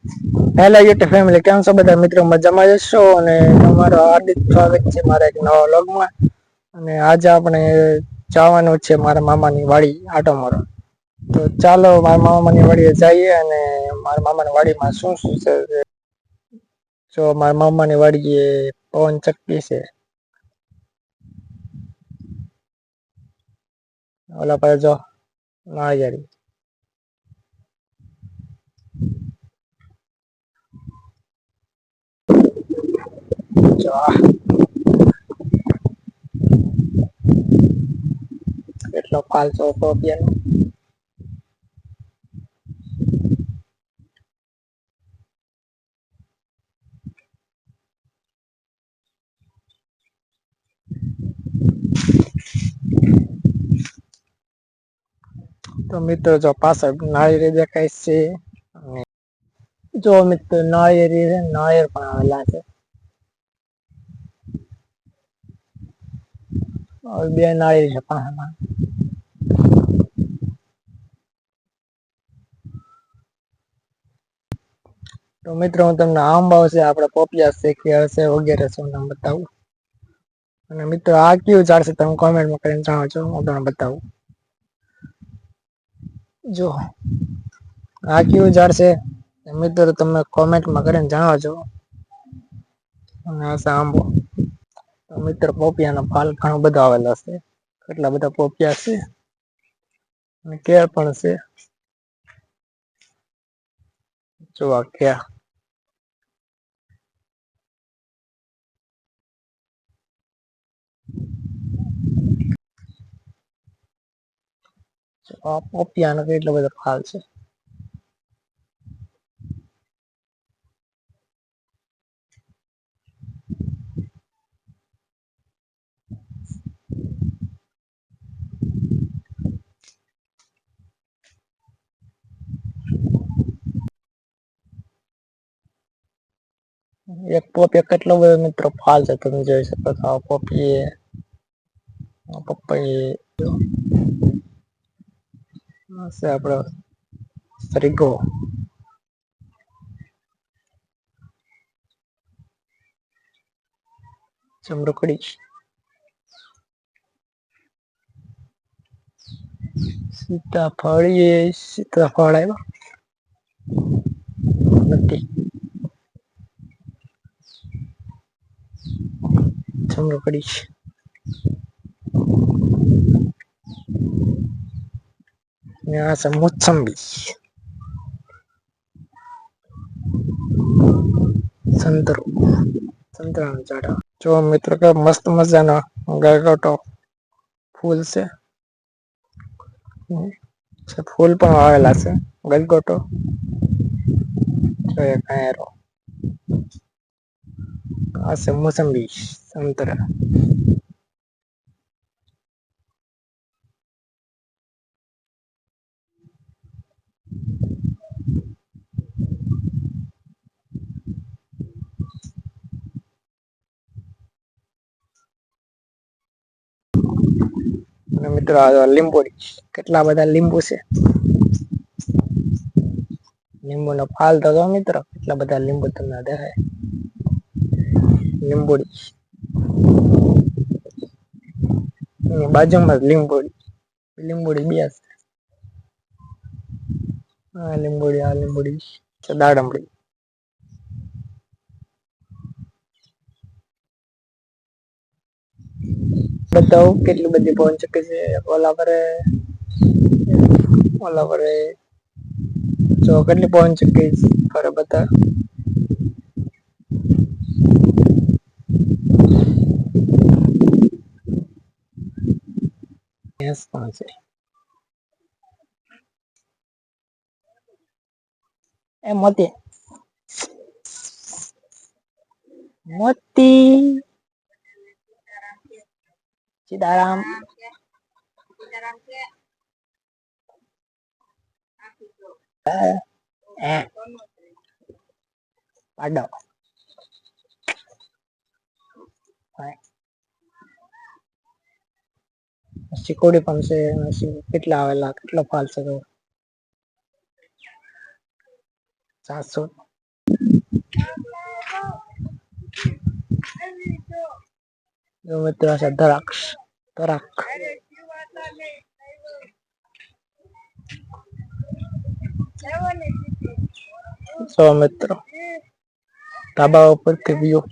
Hello YouTube family, કેમ છો બધા મિત્રો? મજામાં જશો અને તમારો હાર્દિક સ્વાગત છે મારા એક નવા વ્લોગમાં. અને આજે આપણે જવાનું છે મારા મામાની વાડી આટો મારવા. તો ચાલો મારા મામાની વાડીએ જઈએ અને મારા મામાની વાડીમાં શું શું છે. જો મારા મામાની વાડી એ પવન ચક્કી છે. ઓલા પાસે જો નાળિયેરી જો કેટલો ફાલસો અભિયાન તો મિત્રો જો પાછળ નાળિયેરી દેખાય છે. જો મિત્રો નાળિયેરી છે, નાળિયેર પણ આવેલા છે. બે નાળિયેરી છે પાસામાં. તો મિત્રો હું તમને આંબા છે, આપડે પોપિયા છે, કેળ છે વગેરે છે બતાવું. અને મિત્રો આ કયું ઝાડ છે તમે કોમેન્ટમાં કરીને જણાવજો, હું તમને બતાવું. જો આ કયું ઝાડ છે મિત્રો તમે કોમેન્ટમાં કરીને જણાવજો. અને આ છે આંબો. મિત્ર પોપિયાનો ફાલ ઘણો બધો આવેલો છે. કેટલા બધા પોપિયા છે અને કેળ પણ છે. જો આ કેળ પોપિયાનો કેટલો બધો ફાલ છે. એક પોપિયો કેટલો બધો મિત્રો ફાલ છે તમે જોઈ શકો છો. આ પોપીએ પપૈયે આ છે આપડો સરીગો. ચમરૂકડી, સીતાફળ સીતાફળ આવ્યા નથી. ચમરૂકડી છે. ને આ છે મોસંબી. સંતરો, સંતરાનું ઝાડ. જો મિત્રો કે મસ્ત મજાનો ગલગોટો ફૂલ છે. ફૂલ પણ આવેલા છે. ગલગોટો છે અનેરો આ છે મોસંબી સંતરા. અને મિત્રો આ લીંબોડી કેટલા બધા લીંબુ છે. લીંબુનો ફાલ તો જો મિત્રો કેટલા બધા લીંબુ તમને દેખાય. લીંબોડી એની બાજુમાં જ લીંબોડી લીંબોડી બે છે. આ લીંબોડી છે દાડમડી. બતાવું કેટલી બધી પવન ચક્કી છે. ઓલા પરે જો કેટલી પવન ચક્કી ફરે બતાવ. ભેંસ પણ છે. એ મોતી મોતી સીતારામ પાડો શીકોડી પણ છે. કેટલા આવેલા કેટલો ફાલ છે. 700 જો મિત્રો છે દ્રાક્ષ તરાક. સો મિત્રો ધાબા ઉપરથી વ્યૂ.